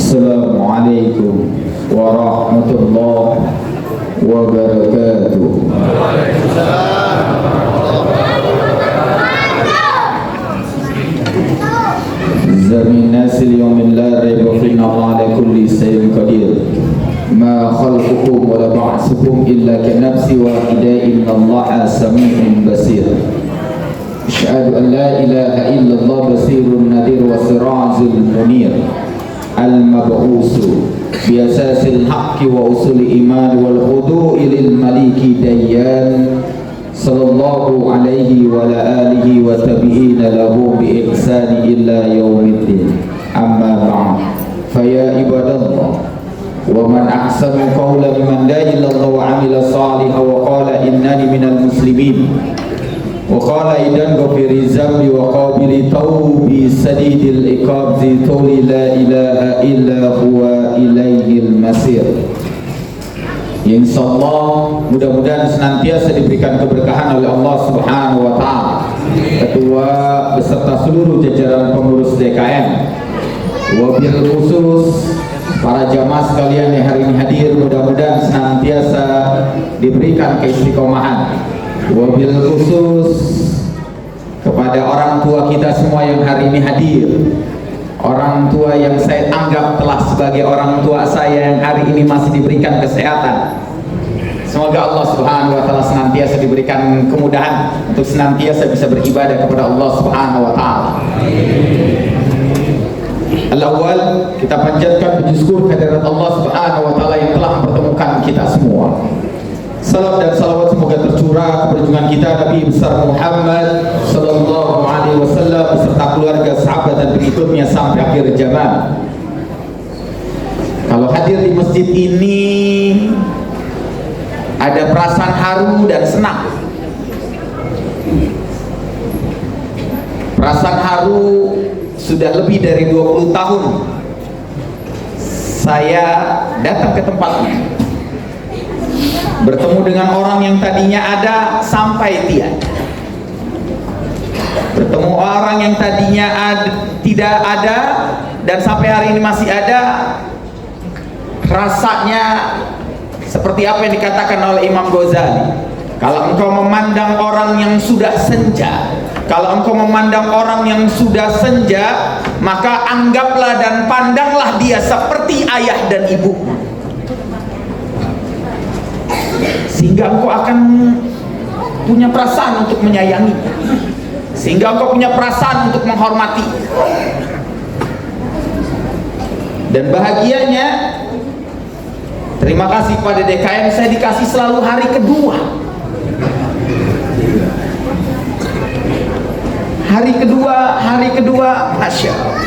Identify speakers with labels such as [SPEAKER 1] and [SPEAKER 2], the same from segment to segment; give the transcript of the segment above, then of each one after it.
[SPEAKER 1] Assalamualaikum warahmatullahi wabarakatuh. Zamin nasil yawmin la rayba fihi ala kulli shay'in qadir. Ma khalqukum wa la ba'tsukum illa ka nafsi wahidah innallaha sami'un basir. Asyhadu an la ilaha illallah basirun nadir wa sirajul munir. Al-mab'usu biasasil haqqi wa usuli iman wal khudu'i lil maliki dayyan sallallahu alaihi wa ala alihi wa tabi'ina lahu bi ihsani illa yaumiddin. Amma ba'd, fa ya ibadallah, wa man ahsanu qawlan mimman da'a ila Allah wa 'amila salihan wa qala innani minal muslimin wa qala idan ghafiri zambi wa qabili taubi sadidil iqab zituli la ilaha illa huwa ilaihil masir. Insyaallah mudah-mudahan senantiasa diberikan keberkahan oleh Allah Subhanahu wa taala, ketua beserta seluruh jajaran pengurus DKM, wabil khusus para jamaah sekalian yang hari ini hadir, mudah-mudahan senantiasa diberikan keistiqomahan. Wabil khusus kepada orang tua kita semua yang hari ini hadir, orang tua yang saya anggap telah sebagai orang tua saya yang hari ini masih diberikan kesehatan. Semoga Allah Subhanahu wa taala senantiasa diberikan kemudahan untuk senantiasa bisa beribadah kepada Allah Subhanahu wa taala. Al-awwal, kita panjatkan puji syukur kehadirat Allah Subhanahu wa taala yang telah mempertemukan kita semua. Salam dan salawat semoga tercurah kepada junjungan kita Nabi besar Muhammad sallallahu alaihi wasallam beserta keluarga, sahabat dan pengikutnya sampai akhir zaman. Kalau hadir di masjid ini ada perasaan haru dan senang. Perasaan haru sudah lebih dari 20 tahun saya datang ke tempat ini, bertemu dengan orang yang tadinya ada sampai tiada, bertemu orang yang tadinya tidak ada dan sampai hari ini masih ada. Rasanya seperti apa yang dikatakan oleh Imam Ghazali, kalau engkau memandang orang yang sudah senja, kalau engkau memandang orang yang sudah senja, maka anggaplah dan pandanglah dia seperti ayah dan ibu, sehingga engkau akan punya perasaan untuk menyayangi, sehingga engkau punya perasaan untuk menghormati. Dan bahagianya, terima kasih pada DKM, saya dikasih selalu hari kedua. Hari kedua, Masya Allah.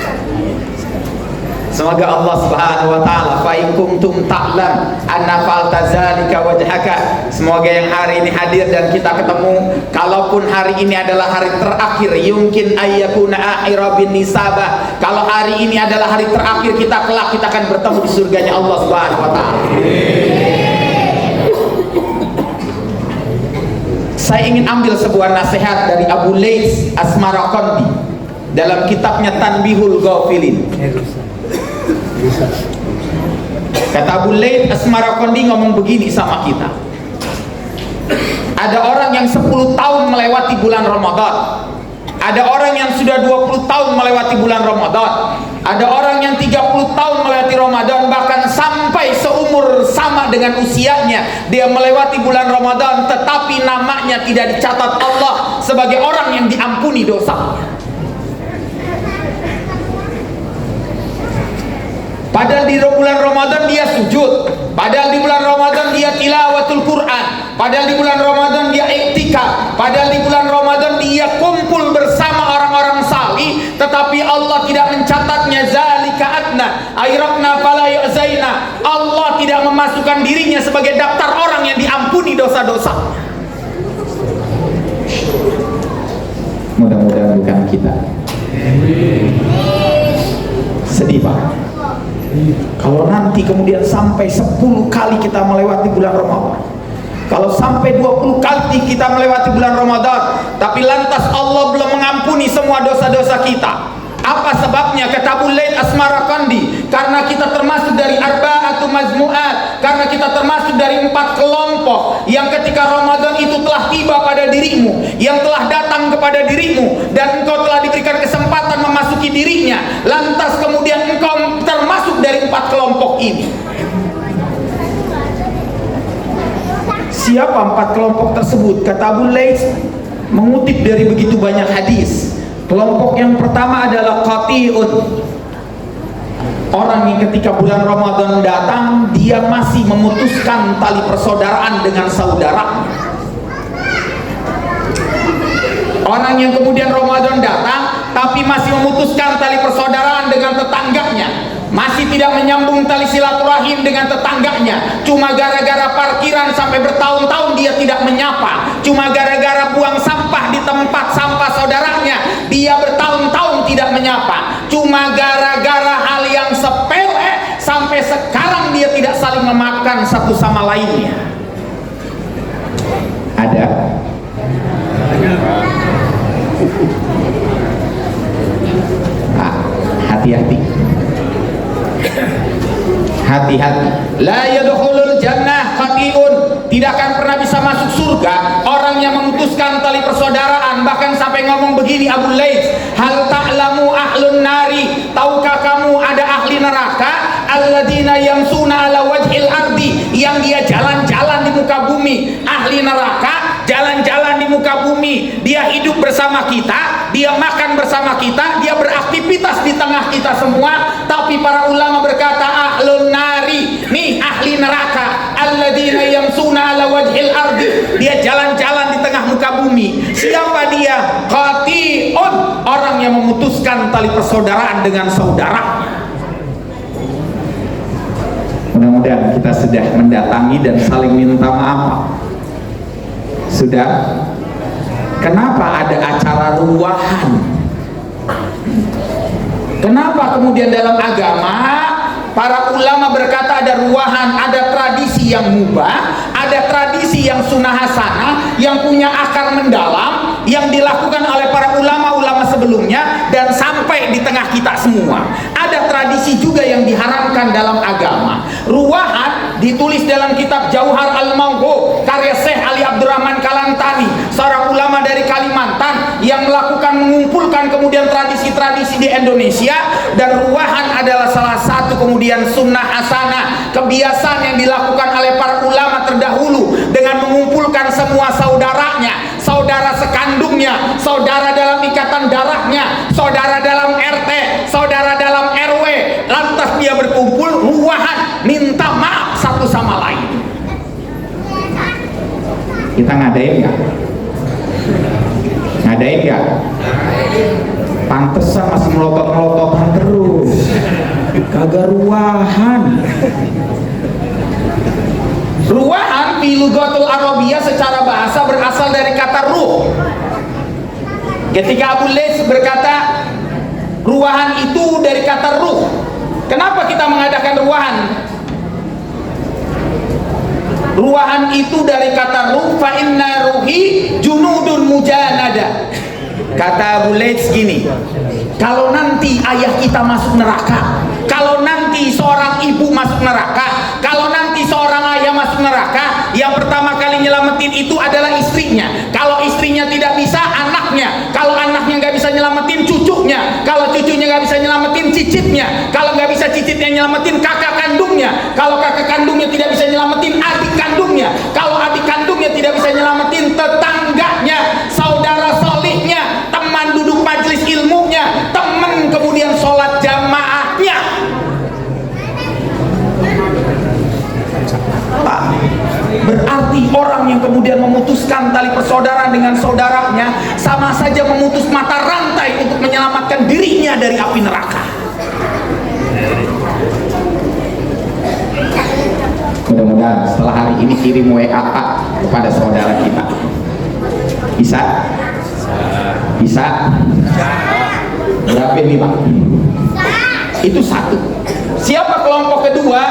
[SPEAKER 1] Semoga Allah Subhanahu wa taala fa in kuntum ta'lam anna fa'alta zalika wajhaka, semoga yang hari ini hadir dan kita ketemu, kalaupun hari ini adalah hari terakhir, yumkin ayyakuna akhira bin nisabah, kalau hari ini adalah hari terakhir kita kelak, kita akan bertemu di surganya Allah Subhanahu wa taala. Saya ingin ambil sebuah nasihat dari Abu Laits Asmaraqandi dalam kitabnya Tanbihul Ghafilin. Kata Abu Laits Asmaraqandi ngomong begini sama kita. Ada orang yang 10 tahun melewati bulan Ramadan, ada orang yang sudah 20 tahun melewati bulan Ramadan, ada orang yang 30 tahun melewati Ramadan, bahkan sampai seumur sama dengan usianya dia melewati bulan Ramadan, tetapi namanya tidak dicatat Allah sebagai orang yang diampuni dosanya. Padahal di bulan Ramadan dia sujud, padahal di bulan Ramadan dia tilawatul Quran, padahal di bulan Ramadan dia iktikaf, padahal di bulan Ramadan dia kumpul bersama orang-orang salih, tetapi Allah tidak mencatatnya. Zalika adna ayraqna fala yu'zaina, Allah tidak memasukkan dirinya sebagai daftar orang yang diampuni dosa-dosa. Mudah-mudahan bukan kita. Sedih Pak kalau nanti kemudian sampai 10 kali kita melewati bulan Ramadan, kalau sampai 20 kali kita melewati bulan Ramadan, tapi lantas Allah belum mengampuni semua dosa-dosa kita, Apa sebabnya? Kata Abu Laith Asmarakandi, karena kita termasuk dari arba'atu mazmu'at, karena kita termasuk dari 4 kelompok yang ketika Ramadan itu telah tiba pada dirimu, yang telah datang kepada dirimu, dan engkau telah diberikan kesempatan memasuki dirinya, lantas kemudian engkau termasuk dari 4 kelompok ini. Siapa 4 kelompok tersebut? Kata Abu Laith mengutip dari begitu banyak hadis. Kelompok yang pertama adalah qati'un, orang yang ketika bulan Ramadan datang dia masih memutuskan tali persaudaraan dengan saudara. Orang yang kemudian Ramadan datang tapi masih memutuskan tali persaudaraan dengan tetangganya, masih tidak menyambung tali silaturahim dengan tetangganya, cuma gara-gara parkiran sampai bertahun-tahun dia tidak menyapa, cuma gara-gara buang sampah di tempat sampah saudaranya dia bertahun-tahun tidak menyapa, cuma gara-gara hal yang sepele sampai sekarang dia tidak saling memaafkan satu sama lainnya. Ada? Hati-hati, hati-hati. La yadkhulul jannah qati'un, tidak akan pernah bisa masuk surga orang yang memutuskan tali persaudaraan. Bahkan sampai ngomong begini Abu Laith, hal ta'lamu ahlun nari, tahukah kamu ada ahli neraka, alladzina yamsuna ala wajhil ardi, yang dia jalan-jalan di muka bumi. Ahli neraka jalan-jalan di muka bumi, dia hidup bersama kita, dia makan bersama kita, dia beraktivitas di tengah kita semua, tapi para ulama berkata ahlun nari, nih ahli neraka, alladzina yamsuna ala wajhil ardi, dia jalan-jalan di tengah muka bumi. Siapa dia? Qati'un, orang yang memutuskan tali persaudaraan dengan saudaranya. Mudah-mudahan kita sudah mendatangi dan saling minta maaf. Sudah? Kenapa ada acara ruwahan? Kenapa kemudian dalam agama para ulama berkata ada ruwahan, ada tradisi yang mubah, ada tradisi yang sunnah hasanah, yang punya akar mendalam, yang dilakukan oleh para ulama-ulama sebelumnya dan sampai di tengah kita semua. Ada tradisi juga yang diharamkan dalam agama. Ruwahan ditulis dalam kitab Jauhar Al-Mawqu karya Syekh Ali Abdurrahman Kalantani, seorang ulama dari Kalimantan yang mengumpulkan kemudian tradisi-tradisi di Indonesia. Dan ruwahan adalah salah satu kemudian sunnah hasanah, kebiasaan yang dilakukan oleh para ulama terdahulu dengan mengumpulkan semua saudaranya, saudara sekandungnya, saudara dalam ikatan darahnya, saudara dalam RT, saudara dalam RW, lantas dia berkumpul ruwahan minta maaf satu sama lain. Kita ngadain nggak? Ngadain nggak? Pantesan masih melotot-melototan terus, kagak ruwahan. Ruwahan fi lughatul Arabiyah secara bahasa berasal dari kata ruh. Ketika Abu Laith berkata ruwahan itu dari kata ruh. Kenapa kita mengadakan ruwahan? Ruwahan itu dari kata ruh, fa inna ruhi junudun mujanada. Kata Abu Laith gini, kalau nanti ayah kita masuk neraka, kalau nanti seorang ibu masuk neraka, kalau nanti seorang ayah masuk neraka, yang pertama kali nyelamatin itu adalah istrinya. Kalau istrinya tidak bisa, anaknya. Kalau anaknya nggak bisa nyelamatin, cucunya. Kalau cucunya nggak bisa nyelamatin, cicitnya. Kalau nggak bisa cicitnya nyelamatin, kakak kandungnya. Kalau kakak kandungnya tidak bisa nyelamatin, adik kandungnya. Kalau adik kandungnya tidak bisa nyelamatin, tetangganya, saudara solihnya, teman duduk majelis ilmunya, teman kemudian sholat jamaahnya. Berarti orang yang kemudian memutuskan tali persaudaraan dengan saudaranya sama saja memutus mata rantai untuk menyelamatkan dirinya dari api neraka. Mudah-mudahan setelah hari ini kirim WA kepada saudara kita. Bisa? Bisa? Berapa ini Pak? Itu satu. Siapa kelompok kedua?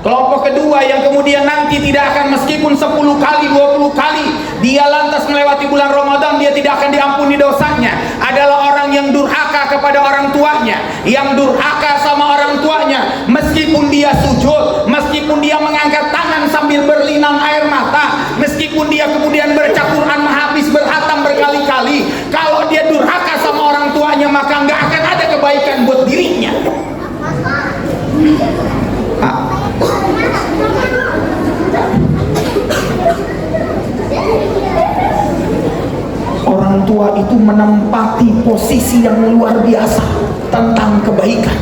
[SPEAKER 1] Kelompok kedua yang kemudian nanti tidak akan, meskipun 10 kali, 20 kali dia lantas melewati bulan Ramadan, dia tidak akan diampuni dosanya, adalah orang yang durhaka kepada orang tuanya, yang durhaka sama orang tuanya, meskipun dia sujud, meskipun dia mengangkat tangan sambil berlinang air mata, meskipun dia kemudian baca Quran habis berhatam berkali-kali, kalau dia durhaka sama orang tuanya maka nggak akan ada kebaikan buat dirinya. Orang tua itu menempati posisi yang luar biasa tentang kebaikan.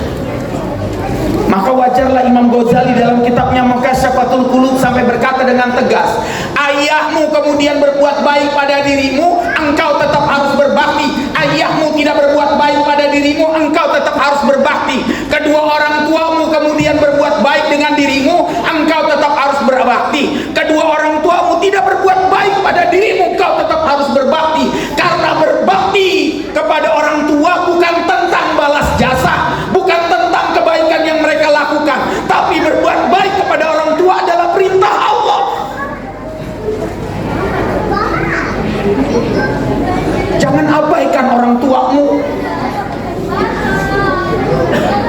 [SPEAKER 1] Maka wajarlah Imam Ghazali dalam kitabnya Mukasyafatul Qulub sampai berkata dengan tegas, ayahmu kemudian berbuat baik pada dirimu, engkau tetap harus berbakti. Ayahmu tidak berbuat baik pada dirimu, engkau tetap harus berbakti. Kedua orang tuamu kemudian berbuat baik dengan dirimu, engkau tetap harus berbakti. Kedua orang tuamu tidak berbuat baik pada dirimu, engkau tetap harus berbakti. Karena berbakti kepada orang tua bukan tentang balas jasa, bukan tentang kebaikan yang mereka lakukan, tapi berbuat baik kepada orang tua adalah perintah Allah. Jangan abaikan orang tuamu.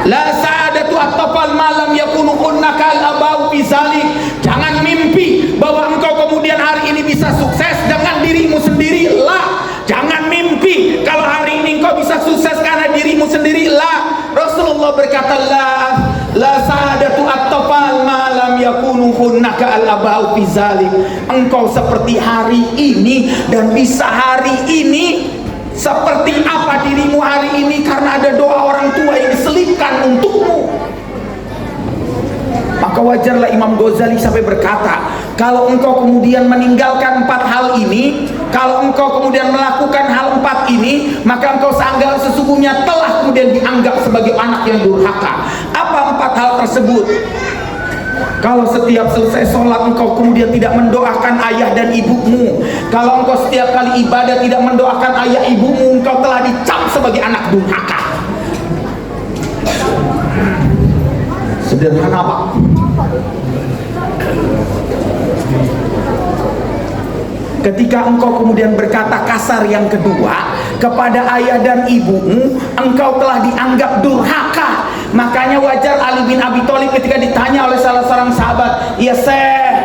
[SPEAKER 1] La sa'adatu at-tafal malam yakunu kunnaka al-abau fi zalik. Jangan mimpi bahwa engkau kemudian hari ini bisa sukses dengan dirimu sendiri. La, jangan mimpi kalau hari ini engkau bisa sukses karena dirimu sendiri. La, Rasulullah berkata la sa'adatu at-tafal malam yakunu kunnaka al-abau fi zalik. Engkau seperti hari ini dan bisa hari ini seperti apa dirimu hari ini karena ada doa orang tua yang diselipkan untukmu. Maka wajarlah Imam Ghazali sampai berkata, kalau engkau kemudian meninggalkan 4 hal ini, kalau engkau kemudian melakukan hal 4 ini, maka engkau sesungguhnya telah kemudian dianggap sebagai anak yang durhaka. Apa 4 hal tersebut? Kalau setiap selesai sholat engkau kemudian tidak mendoakan ayah dan ibumu, kalau engkau setiap kali ibadah tidak mendoakan ayah ibumu, engkau telah dicap sebagai anak durhaka. Sederhana Pak. Ketika engkau kemudian berkata kasar yang kedua kepada ayah dan ibumu, engkau telah dianggap durhaka. Makanya wajar Ali bin Abi Thalib ketika ditanya oleh salah seorang sahabat, ya Syekh,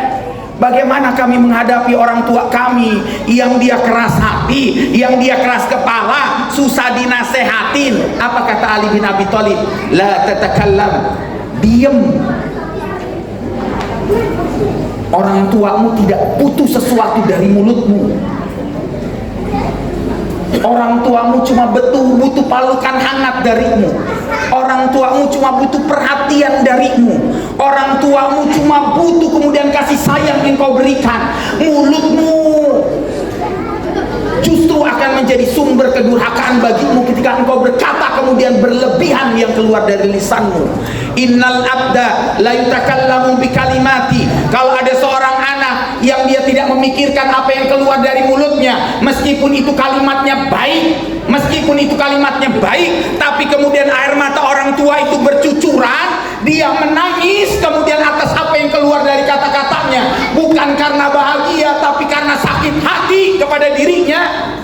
[SPEAKER 1] bagaimana kami menghadapi orang tua kami yang dia keras hati, yang dia keras kepala, susah dinasehatin? Apa kata Ali bin Abi Thalib? La tatakallam, diam. Orang tuamu tidak butuh sesuatu dari mulutmu. Orang tuamu cuma butuh palukan hangat darimu. Orang tuamu cuma butuh perhatian darimu. Orang tuamu cuma butuh kemudian kasih sayang yang kau berikan. Mulutmu justru akan menjadi sumber kedurhakaan bagimu ketika engkau berkata kemudian berlebihan yang keluar dari lisanmu. Innal abda la yutakallamu bi kalimati. Kalau ada seorang anak yang dia tidak memikirkan apa yang keluar dari mulutnya, meskipun itu kalimatnya baik, tapi kemudian air mata orang tua itu bercucuran, dia menangis kemudian atas apa yang keluar dari kata-katanya, bukan karena bahagia tapi karena sakit hati kepada dirinya,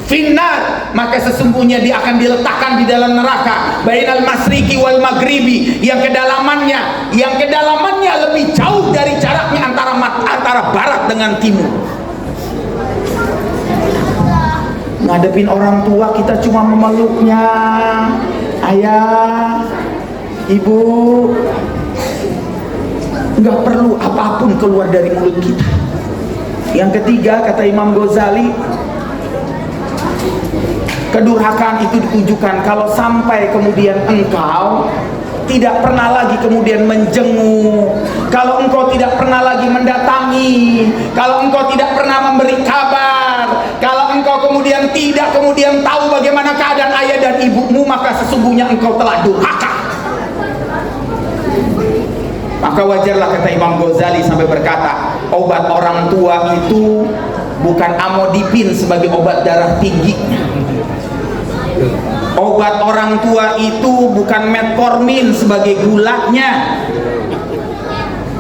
[SPEAKER 1] finnar, maka sesungguhnya dia akan diletakkan di dalam neraka, bainal masriki wal maghribi, yang kedalamannya lebih jauh dari jaraknya antara barat dengan timur. Ngadepin orang tua kita cuma memeluknya, ayah, ibu, nggak perlu apapun keluar dari mulut kita. Yang ketiga, kata Imam Ghazali, kedurhakaan itu ditunjukkan kalau sampai kemudian engkau tidak pernah lagi kemudian menjenguk, kalau engkau tidak pernah lagi mendatangi, kalau engkau tidak pernah memberi kabar, kalau engkau kemudian tidak kemudian tahu bagaimana keadaan ayah dan ibumu, maka sesungguhnya engkau telah durhaka. Maka wajarlah, kata Imam Ghazali sampai berkata, obat orang tua itu bukan amodipin sebagai obat darah tingginya. Obat orang tua itu bukan metformin sebagai gulanya.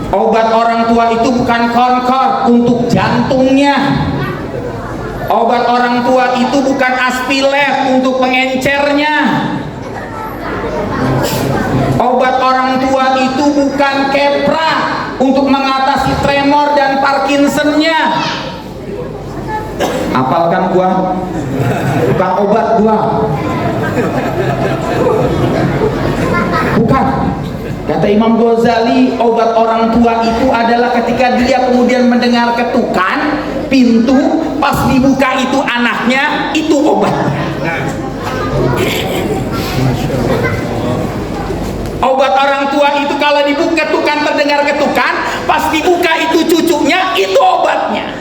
[SPEAKER 1] Obat orang tua itu bukan konkor untuk jantungnya.
[SPEAKER 2] Obat orang tua itu bukan aspilet untuk pengencernya. Obat orang tua itu bukan kepra untuk mengatasi tremor dan Parkinsonnya. Apalkan gua, bukan obat gua, bukan. Kata Imam Ghazali, obat orang tua itu adalah ketika dia kemudian mendengar ketukan pintu, pas dibuka itu anaknya, itu obatnya. Obat orang tua itu kalau dibuka ketukan, terdengar ketukan, pas dibuka itu cucunya, itu obatnya.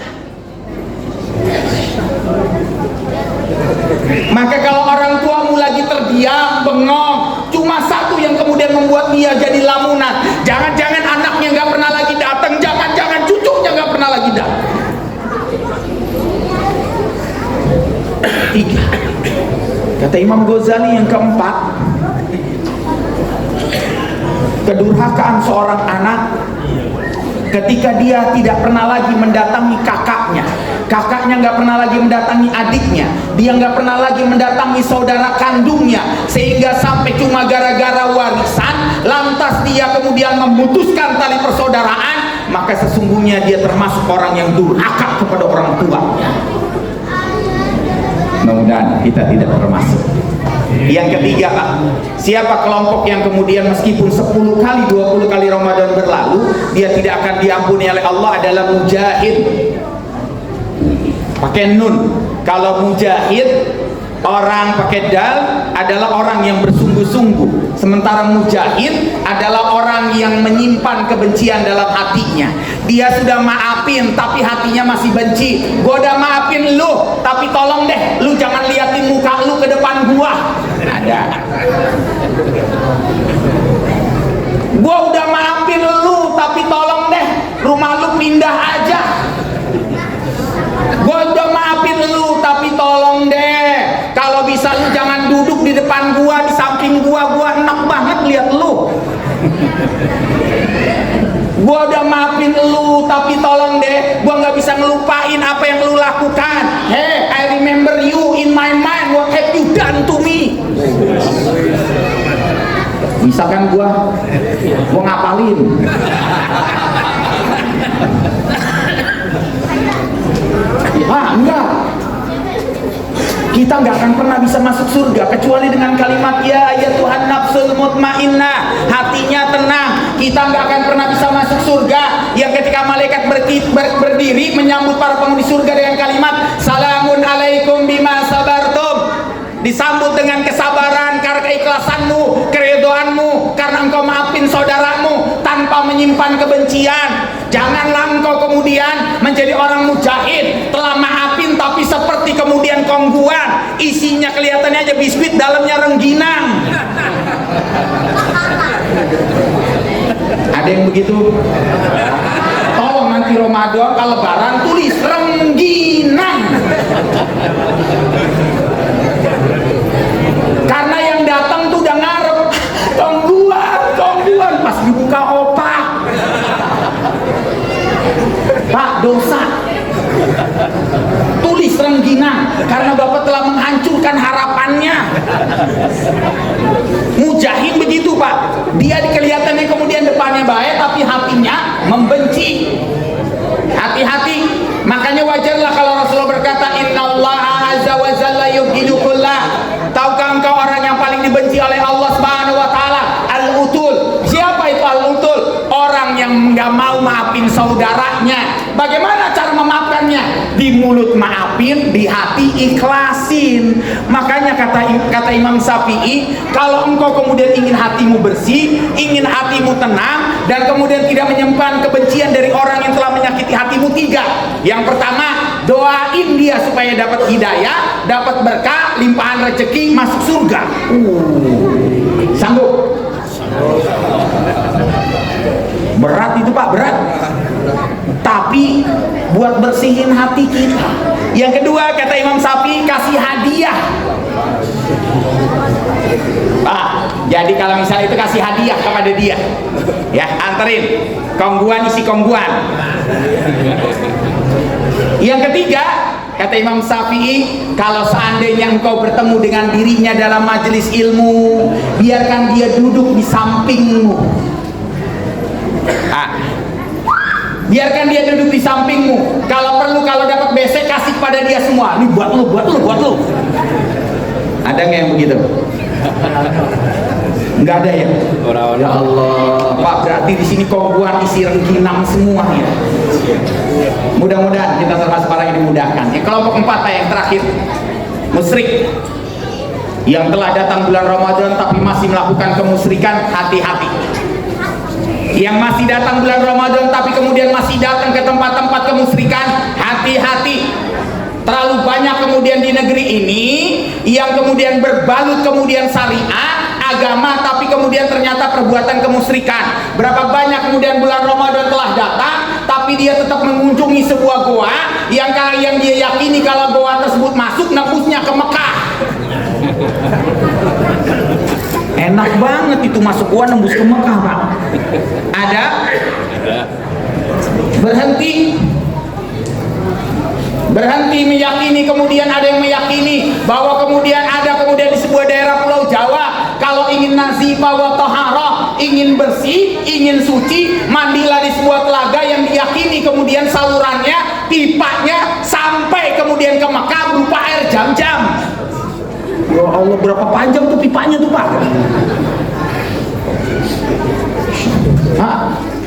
[SPEAKER 2] Maka kalau orang tuamu lagi terdiam, bengong, cuma satu yang kemudian membuat dia jadi lamunan, jangan-jangan anaknya nggak pernah lagi datang, jangan-jangan cucunya nggak pernah lagi datang. 3. Kata Imam Ghazali yang keempat, kedurhakaan seorang anak ketika dia tidak pernah lagi mendatangi kakaknya, kakaknya nggak pernah lagi mendatangi adiknya, dia nggak pernah lagi mendatangi saudara kandungnya, sehingga sampai cuma gara-gara warisan lantas dia kemudian memutuskan tali persaudaraan, maka sesungguhnya dia termasuk orang yang durhaka kepada orang tuanya. Mudah-mudahan kita tidak termasuk. Yang ketiga, Pak, siapa kelompok yang kemudian meskipun 10 kali 20 kali Ramadan berlalu dia tidak akan diampuni oleh Allah adalah mujahid. Pakai nun. Kalau mujahid, orang pakai dal adalah orang yang bersungguh-sungguh, sementara mujahid adalah orang yang menyimpan kebencian dalam hatinya. Dia sudah maafin tapi hatinya masih benci. Gua udah maafin lu, tapi tolong deh lu jangan liatin muka lu ke depan gua. Ada. Gua udah maafin lu, tapi tolong deh rumah lu pindah aja. Gua udah maafin lu, tapi tolong deh kalau bisa lu jangan duduk di depan gua, di samping gua enak banget lihat lu. Gua udah maafin lu, tapi tolong deh gua nggak bisa ngelupain apa yang lu lakukan. Hey, I remember you in my mind, what have you done to me. Misalkan gua ngapalin, enggak, kita nggak akan pernah bisa masuk surga kecuali dengan kalimat ya Tuhan nafsul mutmainnah, hatinya tenang. Kita nggak akan pernah bisa masuk surga yang ketika malaikat berdiri menyambut para penghuni surga dengan kalimat salamun alaikum bima sabartum, disambut dengan kesabaran karena keikhlasanmu, keridhoanmu, karena engkau maafin saudaramu tanpa menyimpan kebencian. Janganlah engkau kemudian menjadi orang mujahid, telah maafin tapi seperti kemudian kongguan, isinya kelihatannya aja biskuit, dalamnya rengginang. Ada yang begitu? Tolong nanti Ramadan kalau lebaran tulis rengginang. Karena yang datang tuh udah ngarep tongguan pas dibuka opak. Pak, dosa. Tulis rengginang karena Bapak telah menghancurkan harapannya. Mujahid begitu, Pak. Dia kelihatannya kemudian depannya baik tapi hatinya membenci. Hati-hati. Makanya wajarlah kalau Rasulullah berkata innallaha azza wa jalla yubghidu kullah. Tahukah engkau orang yang paling dibenci oleh Allah Subhanahu wa taala? Al-utul. Siapa itu al-utul? Orang yang nggak mau maafin saudaranya. Bagaimana cara memaafkannya? Di mulut maafin, di hati ikhlasin. Makanya kata Imam Syafi'i, kalau engkau kemudian ingin hatimu bersih, ingin hatimu tenang, dan kemudian tidak menyimpan kebencian dari orang yang telah menyakiti hatimu, 3. Yang pertama, doain dia supaya dapat hidayah, dapat berkah, limpahan rezeki, masuk surga. Sanggup? Berat itu, Pak, berat. Tapi buat bersihin hati kita. Yang kedua, kata Imam Syafi'i, kasih hadiah. Pak, jadi kalau misalnya itu kasih hadiah kepada dia, ya anterin kongguan, isi kongguan. Yang ketiga, Kata Imam Syafi'i, kalau seandainya engkau bertemu dengan dirinya dalam majelis ilmu, biarkan dia duduk di sampingmu. Biarkan dia duduk di sampingmu. Kalau perlu, kalau dapat besek, kasih pada dia semua. Ini buat lu, buat lu, buat lu. Ada nggak yang begitu? Nggak ada ya? Ya Allah, Pak, berarti di sini kongguan isi rengginang semua ya. Mudah-mudahan kita termasuk orang yang dimudahkan. Yang kelompok 4 yang terakhir, musyrik yang telah datang bulan Ramadan tapi masih melakukan kemusyrikan, hati-hati. Yang masih datang bulan Ramadan tapi kemudian masih datang ke tempat-tempat kemusyrikan, hati-hati. Terlalu banyak kemudian di negeri ini yang kemudian berbalut kemudian syariat agama tapi kemudian ternyata perbuatan kemusyrikan. Berapa banyak kemudian bulan Ramadan telah datang tapi dia tetap mengunjungi sebuah goa yang dia yakini kalau goa tersebut masuk nembusnya ke Mekah. Enak banget itu masuk goa nembus ke Mekah, Pak. Ada? Berhenti meyakini, kemudian ada yang meyakini bahwa kemudian ada kemudian di sebuah daerah Pulau Jawa, kalau ingin nazifah wa taharah, ingin bersih, ingin suci, mandilah di sebuah telaga yang diyakini kemudian salurannya, pipanya sampai kemudian ke Mekah berupa air Zam-Zam. Ya Allah, berapa panjang tuh pipanya tuh, Pak?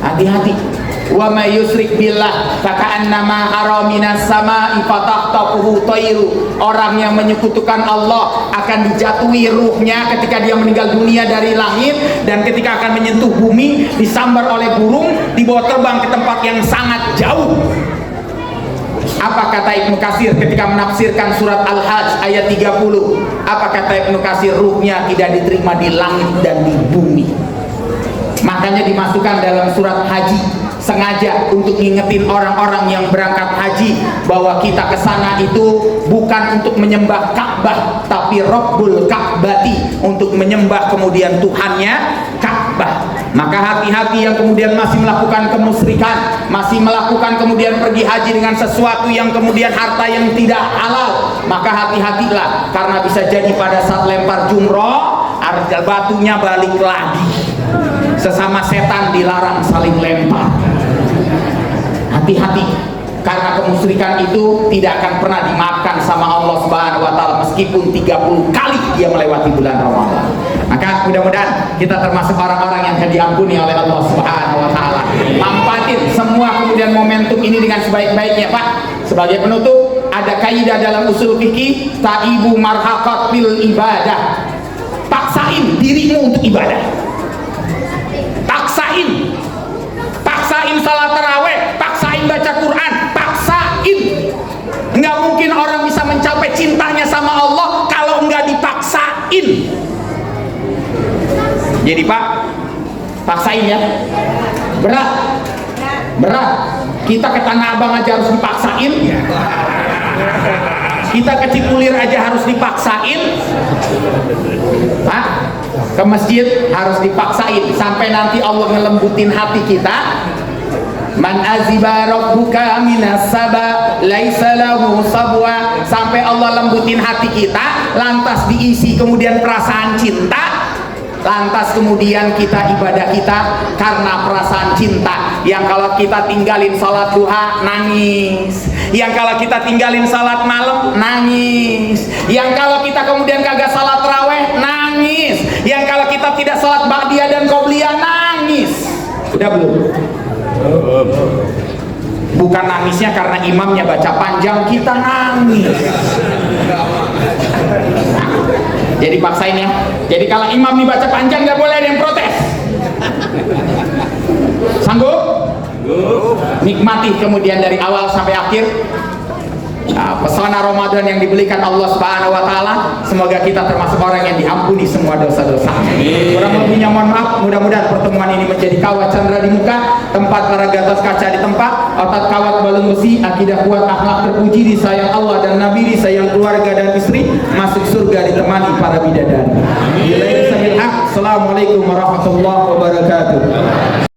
[SPEAKER 2] Hati-hati. Wa may yusyrik billah faka'annama hara minas sama'i fatahtafuhu thairu. Orang yang menyekutukan Allah akan dijatuhi ruhnya ketika dia meninggal dunia dari langit, dan ketika akan menyentuh bumi disambar oleh burung, dibawa terbang ke tempat yang sangat jauh. Apa kata Ibnu Katsir ketika menafsirkan surat Al-Hajj ayat 30? Apa kata Ibnu Katsir? Ruhnya tidak diterima di langit dan di bumi. Makanya dimasukkan dalam surat haji, sengaja untuk ngingetin orang-orang yang berangkat haji bahwa kita ke sana itu bukan untuk menyembah Ka'bah, tapi Rabbul Ka'bati, untuk menyembah kemudian Tuhannya Ka'bah. Maka hati-hati yang kemudian masih melakukan kemusyrikan, masih melakukan kemudian pergi haji dengan sesuatu yang kemudian harta yang tidak halal, maka hati-hatilah, karena bisa jadi pada saat lempar jumroh batunya balik lagi. Sesama setan dilarang saling lempar. Hati-hati, karena kemusyrikan itu tidak akan pernah dimaafkan sama Allah Subhanahu wa taala meskipun 30 kali dia melewati bulan Ramadan. Maka mudah-mudahan kita termasuk orang-orang yang akan diampuni oleh Allah Subhanahu wa taala. Manfaatin semua kemudian momentum ini dengan sebaik-baiknya, Pak. Sebagai penutup, ada kaidah dalam usul fikih, taibu marhaqat fil ibadah. Paksain dirimu untuk ibadah. Paksain salat tarawih, paksain baca Quran, paksain. Enggak mungkin orang bisa mencapai cintanya sama Allah kalau enggak dipaksain. Jadi Pak, paksain ya. Berat. Kita ke Tanah Abang aja harus dipaksain. Kita ke Cipulir aja harus dipaksain. Pak, ke masjid harus dipaksain sampai nanti Allah ngelembutin hati kita. Man aziba rabbuka minas saba laisa lahu sabwa, sampai Allah lembutin hati kita, lantas diisi kemudian perasaan cinta, lantas kemudian kita ibadah kita karena perasaan cinta. Yang kalau kita tinggalin salat duha nangis, yang kalau kita tinggalin salat malam nangis, yang kalau kita kemudian kagak salat tarawih nangis, yang kalau kita tidak salat ba'diyah dan qobliyah nangis. Udah belum? Bukan nangisnya karena imamnya baca panjang kita nangis. Jadi paksain ya. Jadi kalau imam dibaca panjang nggak boleh ada yang protes. Sanggup? Nikmati kemudian dari awal sampai akhir pesona Ramadan yang diberikan Allah Subhanahu wa taala. Semoga kita termasuk orang yang diampuni semua dosa-dosa. Kurang lebihnya mohon maaf. Mudah-mudahan pertemuan ini menjadi kawat candra di muka, tempat para gatos kaca di tempat, otot kawat balung besi, akidah kuat, akhlak terpuji, disayang Allah dan Nabi, disayang keluarga dan istri, masuk surga ditemani para bidadari. Assalamualaikum warahmatullahi wabarakatuh.